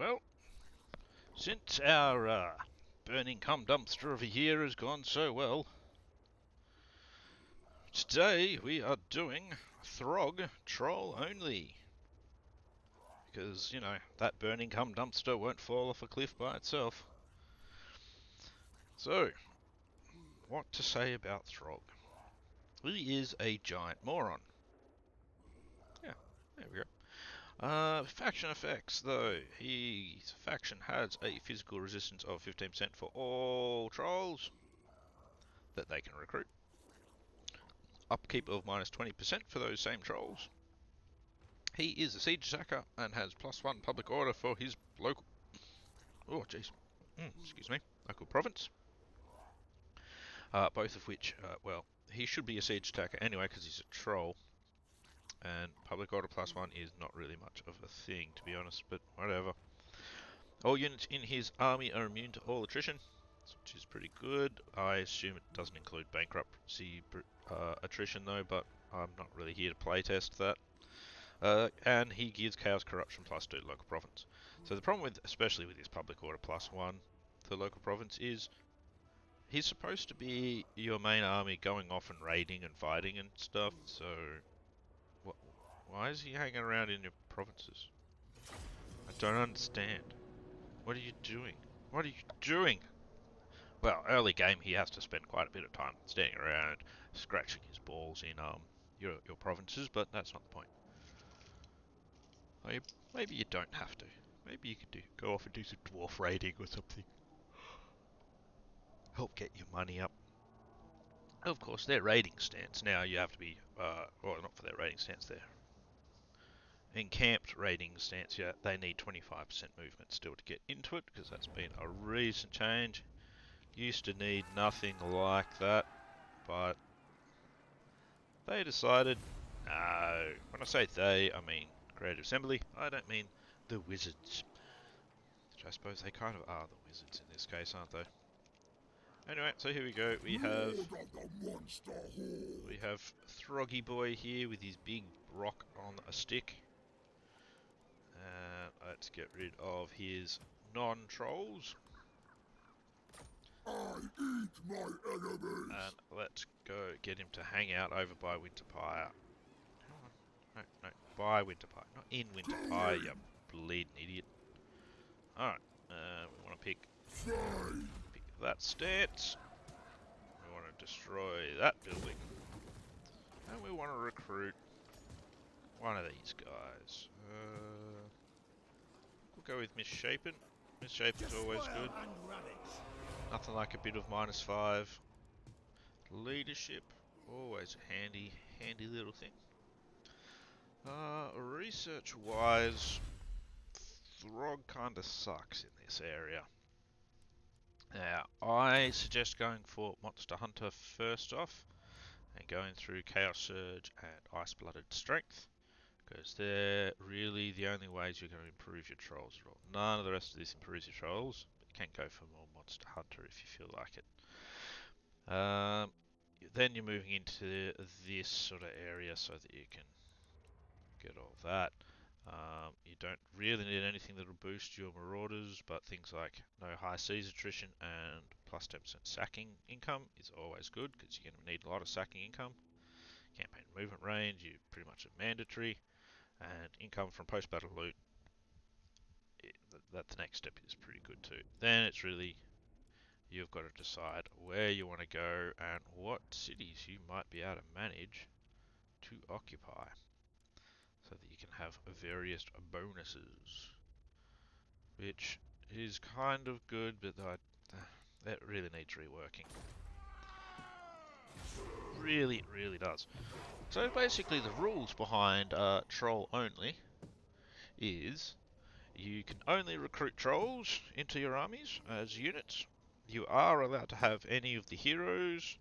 Well, since our burning cum dumpster of a year has gone so well, today we are doing Throgg Troll only. Because, you know, that burning cum dumpster won't fall off a cliff by itself. So, what to say about Throgg? He is a giant moron. Yeah, there we go. Faction effects, though. His faction has a physical resistance of 15% for all trolls that they can recruit. Upkeep of minus 20% for those same trolls. He is a siege attacker and has +1 public order for his local... Oh, jeez. Excuse me. Local province. Both of which, well, he should be a siege attacker anyway because he's a troll. And public order +1 is not really much of a thing, to be honest, but whatever. All units in his army are immune to all attrition, which is pretty good. I assume it doesn't include bankruptcy attrition though, but I'm not really here to playtest that. And he gives Chaos Corruption +2 to local province. So the problem with, especially with his public order +1 to local province is he's supposed to be your main army going off and raiding and fighting and stuff, so why is he hanging around in your provinces? I don't understand. What are you doing? What are you doing? Well, early game he has to spend quite a bit of time standing around scratching his balls in your provinces, but that's not the point. Maybe you don't have to. Maybe you could go off and do some dwarf raiding or something. Help get your money up. Of course, their raiding stance now you have to be, well, not for their raiding stance, their encamped raiding stance. Yeah, they need 25% movement still to get into it because that's been a recent change. Used to need nothing like that, but they decided, no. When I say they, I mean Creative Assembly. I don't mean the wizards. Which I suppose they kind of are the wizards in this case, aren't they? Anyway, so here we go. We have Throggy Boy here with his big rock on a stick. Let's get rid of his non-trolls. I eat my enemies. And let's go get him to hang out over by Winterpire. No, by Winterpire, not in Winterpire, you bleeding idiot. Alright, we want to pick that stance. We want to destroy that building. And we want to recruit one of these guys. We'll go with Misshapen. Misshapen's always good. Nothing like a bit of -5. Leadership, always a handy little thing. Research-wise, Throgg kinda sucks in this area. Now, I suggest going for Monster Hunter first off, and going through Chaos Surge and Ice-Blooded Strength, because they're really the only ways you're going to improve your trolls at all. None of the rest of this improves your trolls, but you can go for more Monster Hunter if you feel like it. Then you're moving into this sort of area so that you can get all that. You don't really need anything that'll boost your Marauders, but things like no high seas attrition and plus 10% sacking income is always good because you're going to need a lot of sacking income. Campaign movement range, you pretty much are mandatory, and income from post-battle loot, that the next step is pretty good too. Then it's really, you've got to decide where you want to go and what cities you might be able to manage to occupy, so that you can have various bonuses, which is kind of good, but that really needs reworking. Really, really does. So basically the rules behind Troll Only is you can only recruit trolls into your armies as units. You are allowed to have any of the heroes,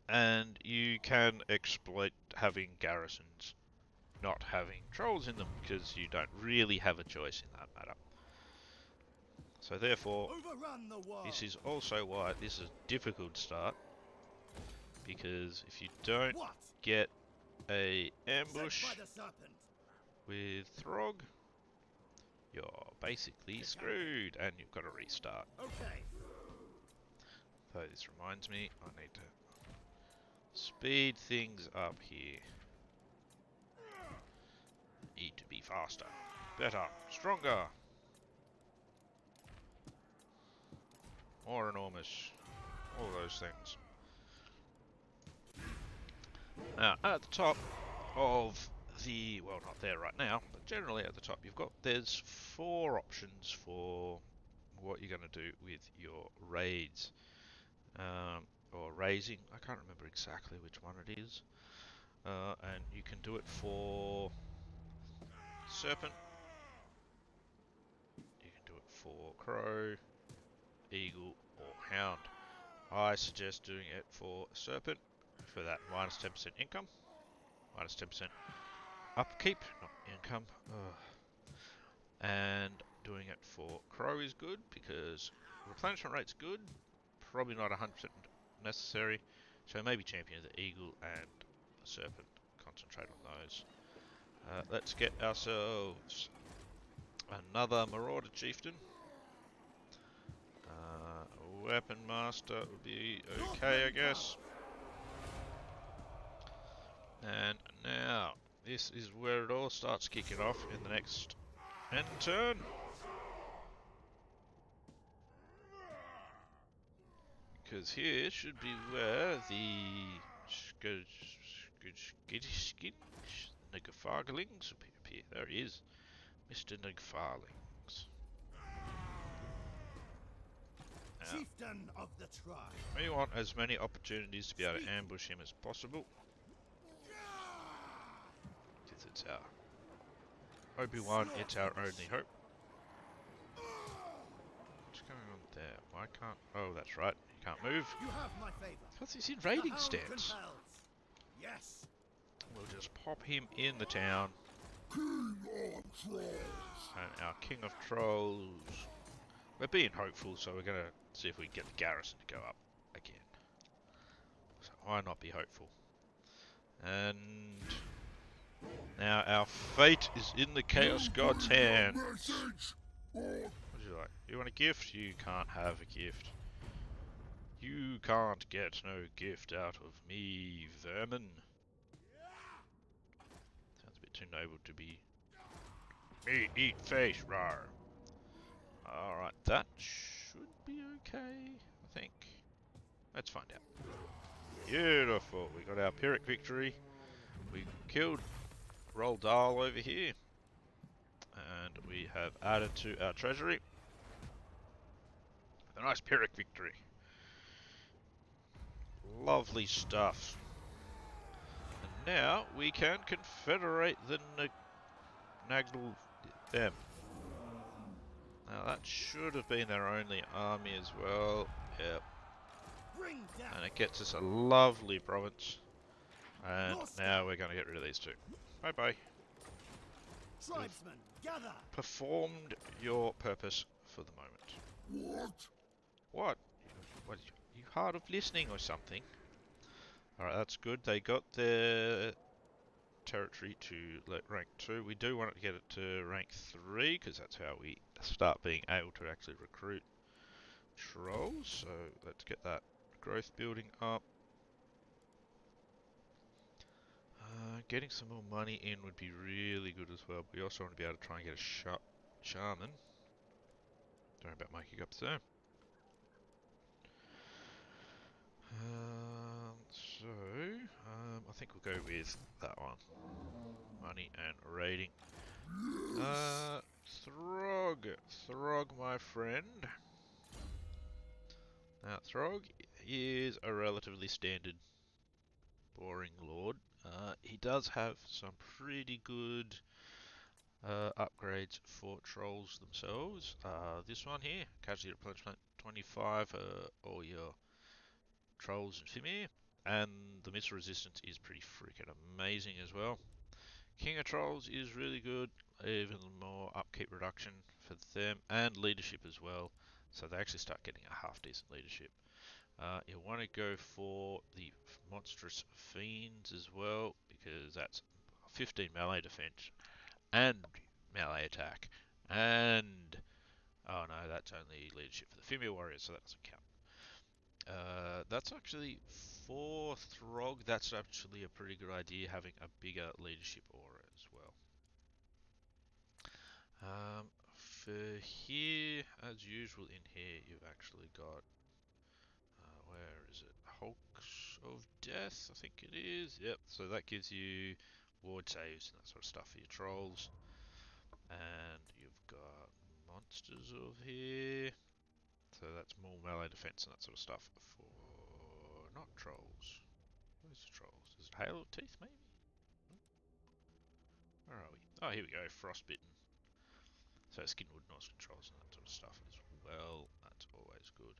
and you can exploit having garrisons not having trolls in them because you don't really have a choice in that matter. So therefore, this is also why this is a difficult start, because if you don't get a ambush with Throgg, you're basically screwed and you've got to restart. Okay. So this reminds me, I need to speed things up here. Need to be faster, better, stronger, more enormous, all those things. Now, at the top of the, well, not there right now, but generally at the top, there's 4 options for what you're going to do with your raids. Or raising, I can't remember exactly which one it is. And you can do it for serpent, you can do it for crow, eagle, or hound. I suggest doing it for serpent for that minus 10% income, minus 10% upkeep, not income. Ugh. And doing it for crow is good because replenishment rate's good, probably not 100% necessary. So maybe champion the eagle and the serpent. Concentrate on those. Let's get ourselves another marauder chieftain. Weapon master would be okay, I guess. And now, this is where it all starts kicking off in the next end turn. Because here should be where the Niggerfarglings appear. There he is, Mr. Niggerfarlings. Chieftain of the tribe. We want as many opportunities to be able to ambush him as possible. Because it's our Obi-Wan, it's our only hope. What's going on there? Why can't... Oh, that's right. He can't move. You have my favor. Because he's in raiding The hound stance. compels. Yes. We'll just pop him in the town. King of Trolls. And our King of Trolls. We're being hopeful, so we're going to see if we can get the garrison to go up again. So why not be hopeful? And now our fate is in the Chaos God's hands. Message. What would you like? You want a gift? You can't have a gift. You can't get no gift out of me, vermin. Sounds a bit too noble to be. Me eat face, rar. Alright, that should be okay, I think. Let's find out. Beautiful, we got our Pyrrhic victory. We killed Roald Dahl over here. And we have added to our treasury a nice Pyrrhic victory. Lovely stuff. And now we can confederate the Nagnal them. Now that should have been their only army as well. Yep. Bring down. And it gets us a lovely province. And now we're going to get rid of these two. Bye bye. Tribesmen, gather. Performed your purpose for the moment. What? What? What? You hard of listening or something? Alright, that's good. They got their territory to rank 2. We do want to get it to rank 3 because that's how we start being able to actually recruit trolls. So let's get that growth building up. Getting some more money in would be really good as well. We also want to be able to try and get a shaman. Don't worry about making up there. I think we'll go with that one. Money and raiding. Throgg, my friend. Now, Throgg is a relatively standard, boring lord. He does have some pretty good upgrades for trolls themselves. This one here, casualty replenishment 25, all your trolls and Fimir. And the missile resistance is pretty freaking amazing as well. King of Trolls is really good, even more upkeep reduction for them, and leadership as well. So they actually start getting a half decent leadership. You want to go for the monstrous fiends as well, because that's 15 melee defense and melee attack, And oh no, that's only leadership for the female warriors, so that doesn't count. That's actually for Throgg. That's actually a pretty good idea, having a bigger leadership aura as well. For here, as usual in here, you've actually got where is it? Hulks of Death, I think it is. Yep. So that gives you ward saves and that sort of stuff for your trolls. And you've got monsters over here. So that's more melee defense and that sort of stuff for not trolls. Where's the trolls? Is it Hail of Teeth maybe? Where are we? Oh, here we go. Frostbitten. So Skinwood Norse controls and that sort of stuff as well. That's always good.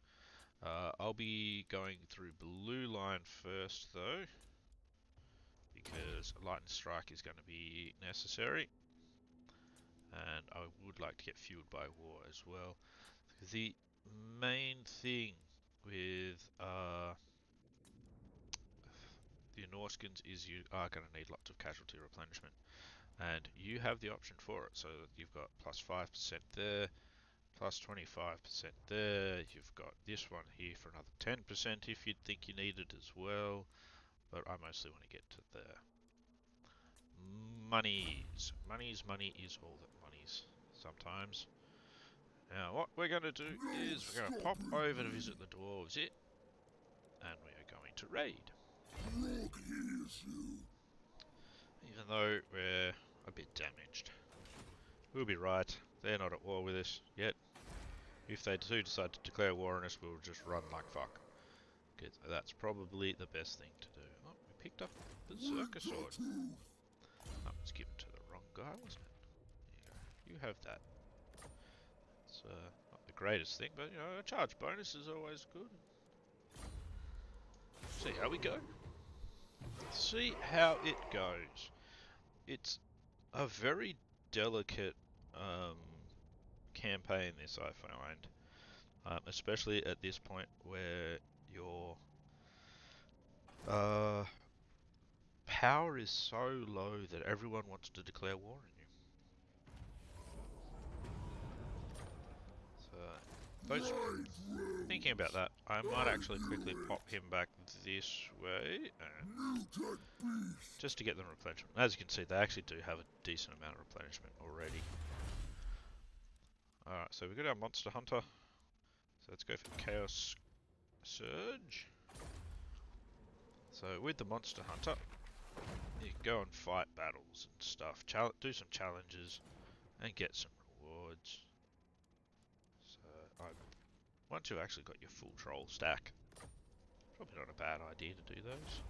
I'll be going through blue line first though, because lightning strike is going to be necessary, and I would like to get fueled by war as well. The main thing with the Norskins is you are going to need lots of casualty replenishment, and you have the option for it. So you've got plus 5% there, plus 25% there. You've got this one here for another 10% if you'd think you need it as well. But I mostly want to get to the monies. Money is all that monies sometimes. Now what we're going to do is we're going to pop over to visit the dwarves it, and we are going to raid. Throgg hears you. Even though we're a bit damaged. We'll be right. They're not at war with us yet. If they do decide to declare war on us, we'll just run like fuck. Because that's probably the best thing to do. Oh, we picked up the Berserker sword. That was given to the wrong guy, wasn't it? There you go. You have that. It's not the greatest thing, but you know, a charge bonus is always good. See how we go. See how it goes. It's a very delicate campaign, this I find. Especially at this point where your power is so low that everyone wants to declare war on you. So, those thinking about that, I might actually quickly pop him back this way, and just to get them replenishment. As you can see, they actually do have a decent amount of replenishment already. Alright, so we've got our Monster Hunter. So let's go for Chaos Surge. So with the Monster Hunter, you can go and fight battles and stuff, do some challenges, and get some rewards. So once you've actually got your full troll stack, probably not a bad idea to do those.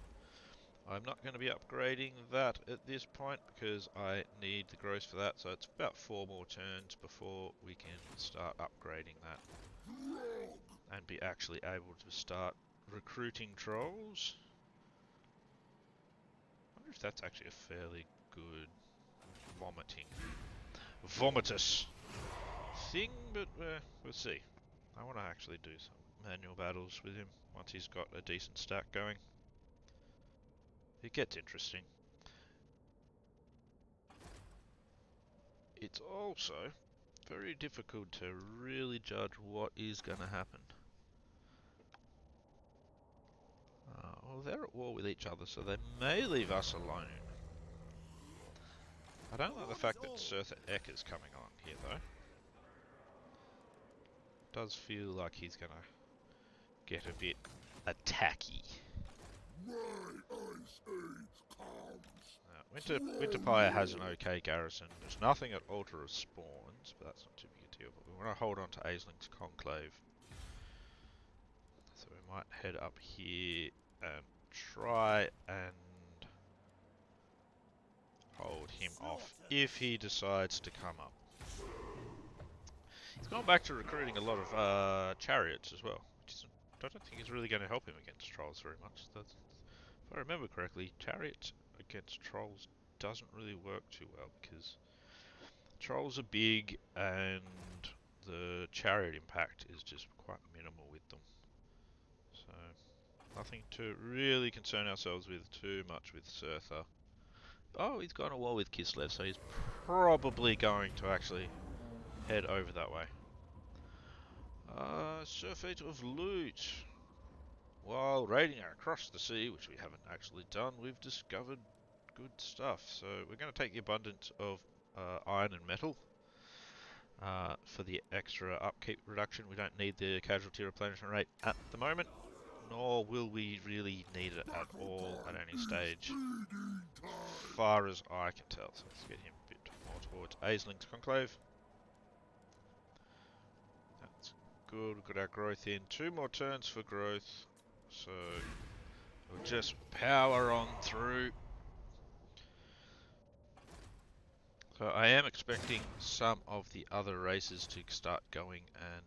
I'm not going to be upgrading that at this point because I need the growth for that, so it's about 4 more turns before we can start upgrading that and be actually able to start recruiting trolls. I wonder if that's actually a fairly good vomitus thing, but we'll see. I want to actually do some manual battles with him once he's got a decent stack going. It gets interesting. It's also very difficult to really judge what is going to happen. Well, they're at war with each other, so they may leave us alone. I don't like the fact that Surtha Ek is coming on here, though. Does feel like he's going to get a bit attacky. Winterpire has an okay garrison. There's nothing at Altar of Spawns, but that's not too big a deal. But we want to hold on to Aisling's Conclave. So we might head up here and try and hold him off if he decides to come up. He's gone back to recruiting a lot of chariots as well, which I don't think is really going to help him against trolls very much. If I remember correctly, chariots against trolls doesn't really work too well because trolls are big and the chariot impact is just quite minimal with them. So nothing to really concern ourselves with too much with Surtha. Oh, he's gone to war with Kislev, so he's probably going to actually head over that way. Surfeit of loot. While raiding across the sea, which we haven't actually done, we've discovered good stuff. So we're going to take the abundance of iron and metal for the extra upkeep reduction. We don't need the casualty replenishment rate at the moment, nor will we really need it at all at any stage, far as I can tell. So let's get him a bit more towards Aisling's Conclave. That's good. We've got our growth in. 2 more turns for growth. So we'll just power on through. So I am expecting some of the other races to start going and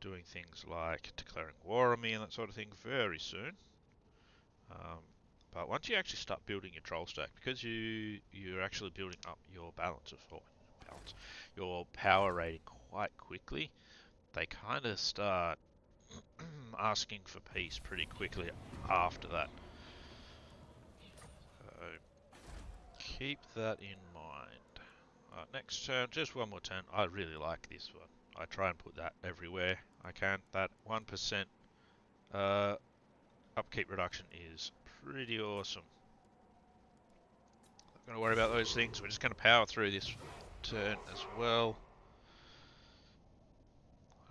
doing things like declaring war on me and that sort of thing very soon. But once you actually start building your troll stack, because you're actually building up your your power rating quite quickly, they kind of start asking for peace pretty quickly after that. So keep that in mind. Next turn, just one more turn. I really like this one. I try and put that everywhere I can. That 1% upkeep reduction is pretty awesome. Not going to worry about those things. We're just going to power through this turn as well.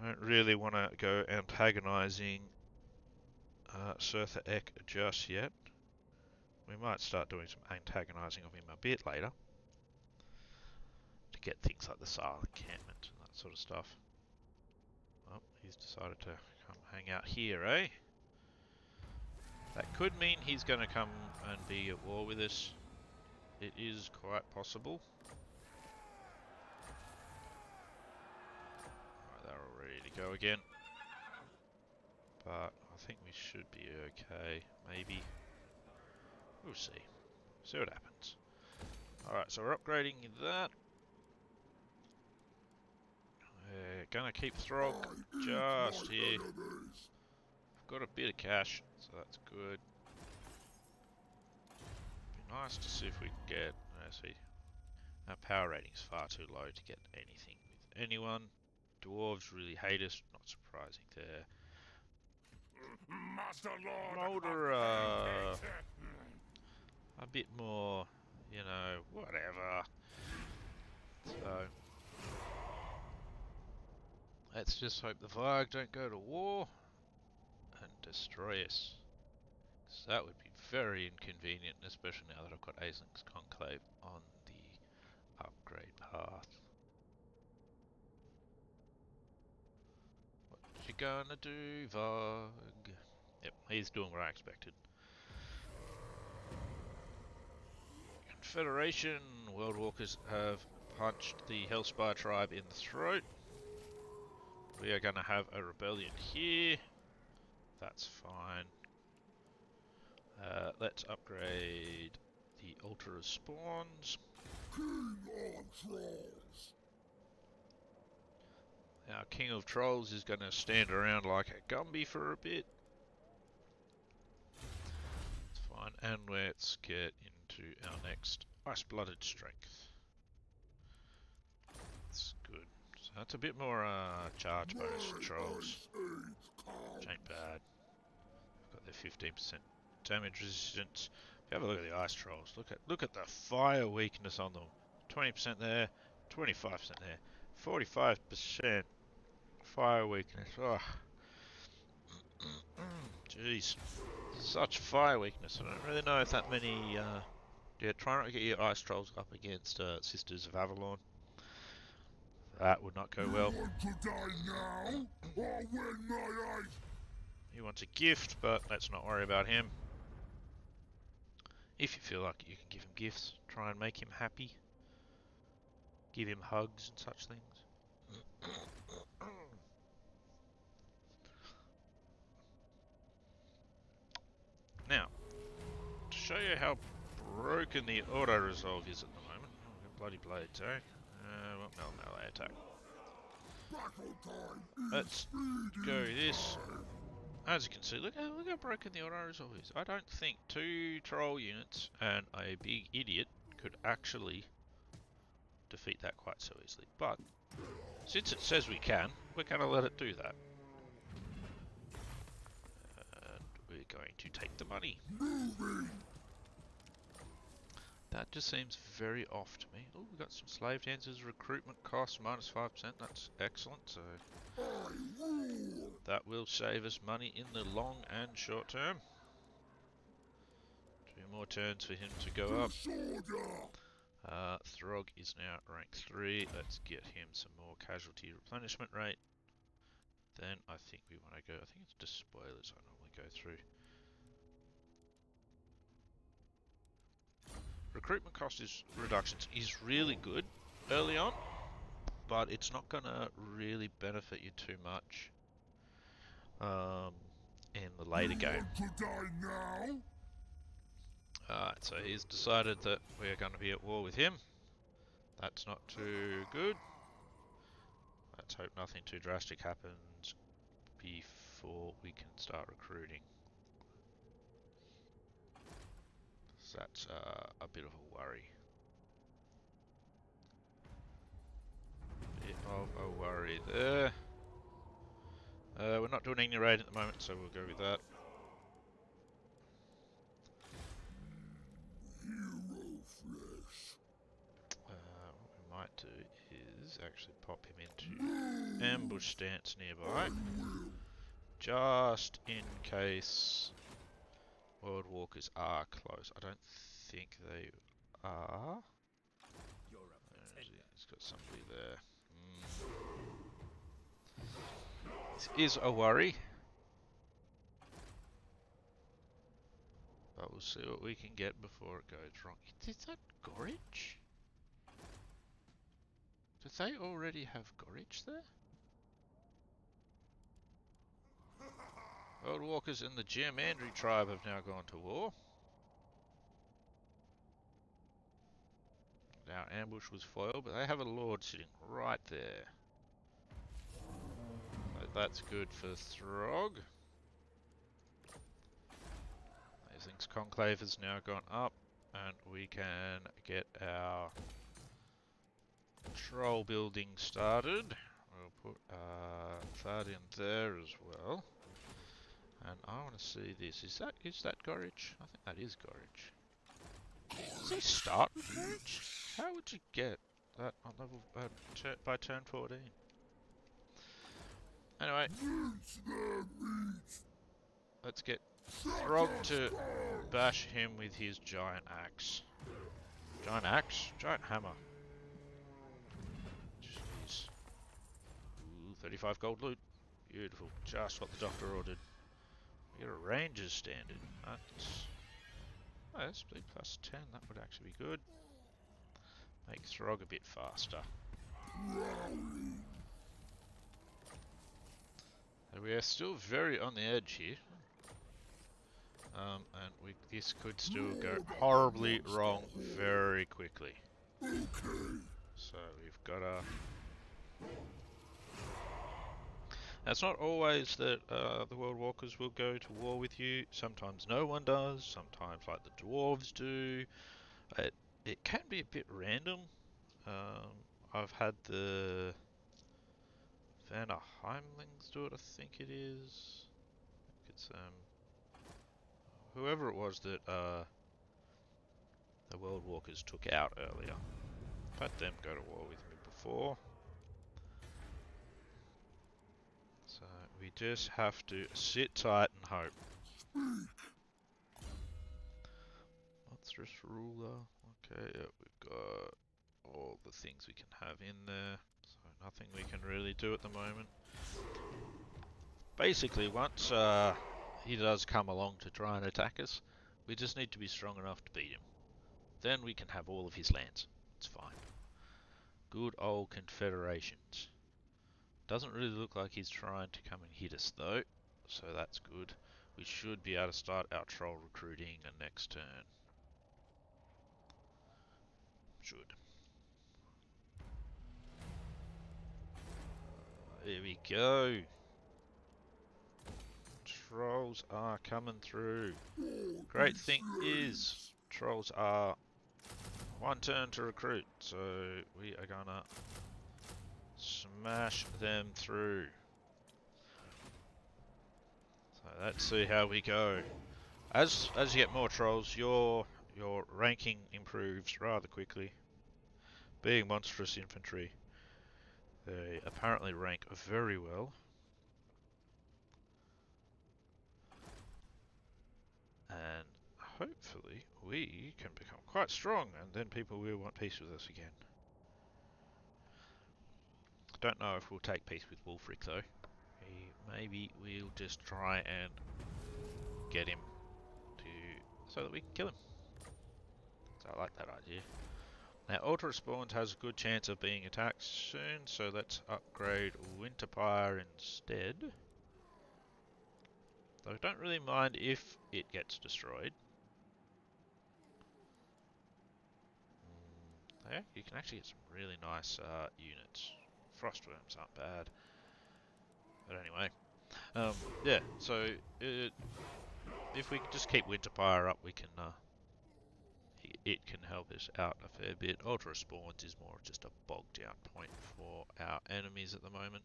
I don't really want to go antagonizing Surtha Ek just yet. We might start doing some antagonizing of him a bit later to get things like the Saal encampment and that sort of stuff. Oh, he's decided to come hang out here, eh? That could mean he's going to come and be at war with us. It is quite possible. Right, they're all ready to go again. But I think we should be okay, maybe. We'll see. See what happens. Alright, so we're upgrading that. We're gonna keep Throgg just here. We've got a bit of cash, so that's good. Be nice to see if we can get... see, our power rating's far too low to get anything with anyone. Dwarves really hate us, not surprising there. Master Lord, Molder, a bit more, you know, whatever. So, let's just hope the Varg don't go to war and destroy us. Because that would be very inconvenient, especially now that I've got Aisling's Conclave on the upgrade path. What you gonna do, Varg? Yep, he's doing what I expected. Confederation World Walkers have punched the Hellspire tribe in the throat. We are going to have a rebellion here. That's fine. Let's upgrade the Altar of Spawns. King of Trolls. Our King of Trolls is going to stand around like a Gumby for a bit. That's fine. And let's get into our next Ice-Blooded Strength. That's good. So that's a bit more charge bonus for Trolls. Which ain't bad. Got their 15% damage resistance. If you have a look at the Ice Trolls, look at the fire weakness on them. 20% there, 25% there, 45% fire weakness. Oh. Jeez. Such fire weakness. I don't really know if that many... yeah, try not to get your Ice Trolls up against Sisters of Avalon. That would not go well. You want to die now, or when my eyes... He wants a gift, but let's not worry about him. If you feel like you can give him gifts, try and make him happy. Give him hugs and such things. Now, to show you how broken the auto-resolve is at the moment. Oh, bloody blades, eh? Well, melee attack. Let's go this. As you can see, look how broken the auto-resolve is. I don't think 2 troll units and a big idiot could actually defeat that quite so easily. But since it says we can, we're going to let it do that. And we're going to take the money. That just seems very off to me. Oh, we've got some slave dancers. Recruitment cost minus 5%. That's excellent. So that will save us money in the long and short term. 2 more turns for him to go up. Throgg is now rank 3. Let's get him some more casualty replenishment rate. Then I think we want to go, I think it's just spoilers I normally go through. Recruitment cost reductions is really good early on, but it's not going to really benefit you too much in the later game. Alright, so he's decided that we're going to be at war with him. That's not too good. Let's hope nothing too drastic happens before we can start recruiting. So that's a bit of a worry. Bit of a worry there. We're not doing any raid at the moment, so we'll go with that. What we might do is actually pop him into ambush stance nearby, just in case World Walkers are close. I don't think they are. He's got somebody there. This is a worry. But we'll see what we can get before it goes wrong. Is that Gorage? Do they already have Gorage there? World Walkers and the Geomandry tribe have now gone to war. Our ambush was foiled, but they have a lord sitting right there. So that's good for Throgg. Things Conclave has now gone up, and we can get our troll building started. We'll put that in there as well. And I want to see this. Is that Gorage? I think that is Gorage. Does he start with Gorage? How would you get that on level by turn 14? Anyway, let's get Throgg to bash him with his giant axe. Giant axe? Giant hammer. Jeez. Ooh, 35 gold loot. Beautiful. Just what the doctor ordered. We get a ranger's standard. That's speed plus 10. That would actually be good. Make Throgg a bit faster. And we are still very on the edge here. And this could still go horribly wrong very quickly. So we've got to... It's not always that the World Walkers will go to war with you. Sometimes no one does. Sometimes, like the dwarves do. It can be a bit random. I've had the Vanna Heimlings do it, I think it is. It's whoever it was that the World Walkers took out earlier. I've had them go to war with me before. So we just have to sit tight and hope. Monstrous ruler. Okay, yeah, we've got all the things we can have in there. So nothing we can really do at the moment. Basically, once he does come along to try and attack us, we just need to be strong enough to beat him. Then we can have all of his lands. It's fine. Good old confederations. Doesn't really look like he's trying to come and hit us though, so that's good. We should be able to start our troll recruiting next turn. Should. There we go. Trolls are coming through. Great thing is, trolls are 1 turn to recruit, so we are gonna smash them through. So let's see how we go. As you get more trolls, your ranking improves rather quickly. Being monstrous infantry, they apparently rank very well. And hopefully we can become quite strong, and then people will want peace with us again. Don't know if we'll take peace with Wulfric though. Maybe we'll just try and get him so that we can kill him. So I like that idea. Now Altar of Spawns has a good chance of being attacked soon, so let's upgrade Winterpire instead. Though I don't really mind if it gets destroyed. Yeah, you can actually get some really nice units. Frostworms aren't bad. But anyway, yeah, so if we just keep Winterpire up, we can it can help us out a fair bit. Ultra Spawns is more just a bogged down point for our enemies at the moment,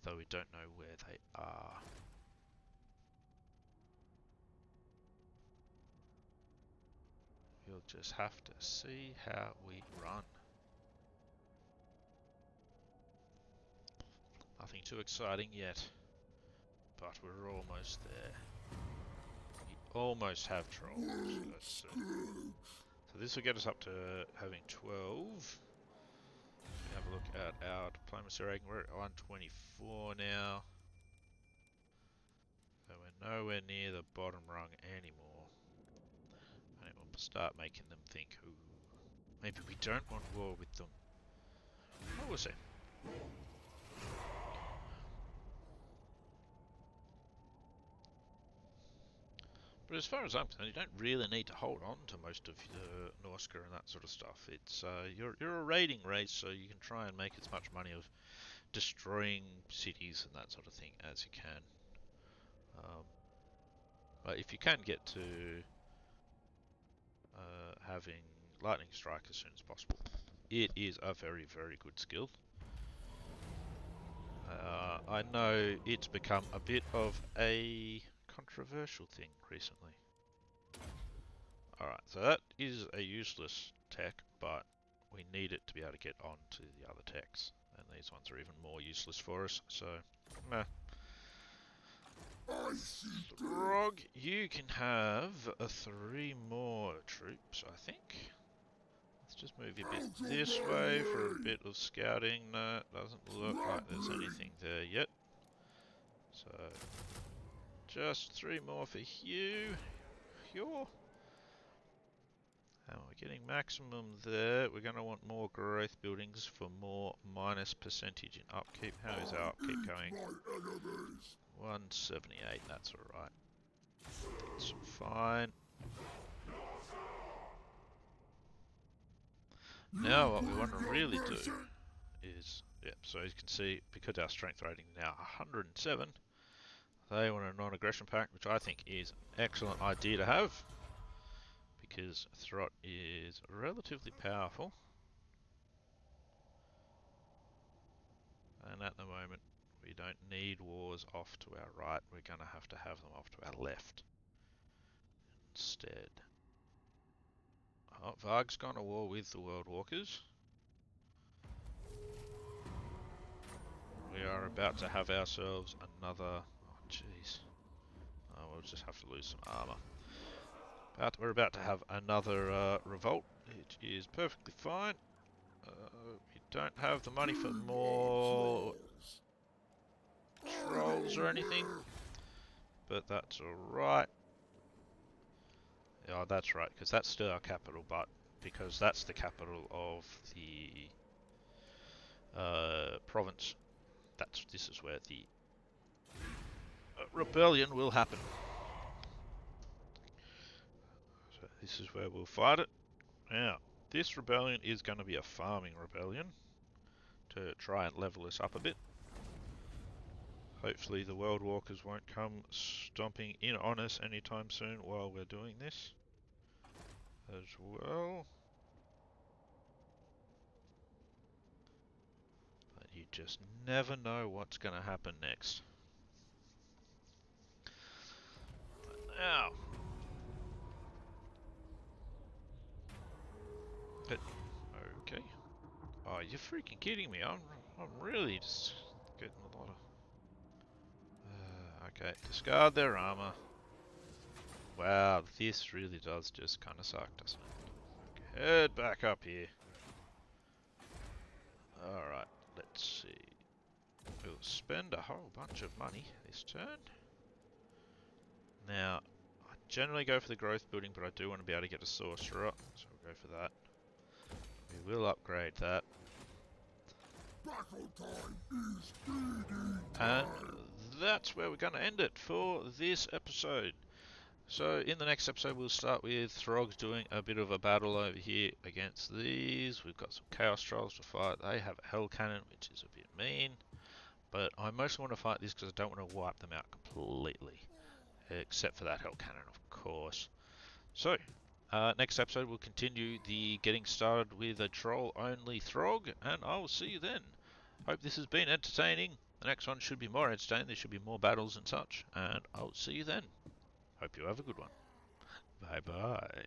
though we don't know where they are. We'll just have to see how we run. Nothing too exciting yet, but we're almost there. We almost have trolls. So this will get us up to having 12. Have a look at our diplomacy rating. We're at 124 now. So we're nowhere near the bottom rung anymore. And it will start making them think, ooh, maybe we don't want war with them. Well, we'll see. But as far as I'm concerned, you don't really need to hold on to most of the Norska and that sort of stuff. It's you're a raiding race, so you can try and make as much money of destroying cities and that sort of thing as you can. But if you can get to having lightning strike as soon as possible, it is a very, very good skill. I know it's become a bit of a controversial thing recently. Alright, so that is a useless tech, but we need it to be able to get on to the other techs. And these ones are even more useless for us, so meh. Throgg, you can have 3 more troops, I think. Let's just move you a bit this way for a bit of scouting. No, doesn't look like there's anything there yet. So, just 3 more for you. And we're getting maximum there. We're going to want more growth buildings for more minus percentage in upkeep. How is our upkeep going? 178, that's alright. That's fine. Now what we want to really do is, so you can see, because our strength rating is now 107, they want a non-aggression pact, which I think is an excellent idea to have, because Throt is relatively powerful, and at the moment we don't need wars off to our right, we're going to have them off to our left instead. Oh, Varg's gone to war with the World Walkers. We are about to have ourselves another... Oh, jeez. Oh, we'll just have to lose some armor. We're about to have another revolt, which is perfectly fine. We don't have the money for more trolls or anything, but that's alright. Oh, that's right, because that's still our capital, but because that's the capital of the province, this is where the rebellion will happen. So this is where we'll fight it. Now, this rebellion is going to be a farming rebellion to try and level us up a bit. Hopefully the World Walkers won't come stomping in on us anytime soon while we're doing this as well. just never know what's going to happen next. Now, okay. Oh, you're freaking kidding me. I'm really just getting a lot of... okay, discard their armor. Wow, this really does just kind of suck, doesn't it? Okay, head back up here. Alright, let's see. We'll spend a whole bunch of money this turn. Now, I generally go for the growth building, but I do want to be able to get a sorcerer, so we'll go for that. We will upgrade that. Battle time is feeding And time. that's where we're going to end it for this episode. So in the next episode we'll start with Throggs doing a bit of a battle over here against these. We've got some Chaos Trolls to fight. They have a Hell Cannon, which is a bit mean. But I mostly want to fight this because I don't want to wipe them out completely. Except for that Hell Cannon, of course. So, next episode we'll continue the getting started with a troll-only Throgg, and I will see you then. Hope this has been entertaining. The next one should be more entertaining. There should be more battles and such, and I'll see you then. Hope you have a good one. Bye bye.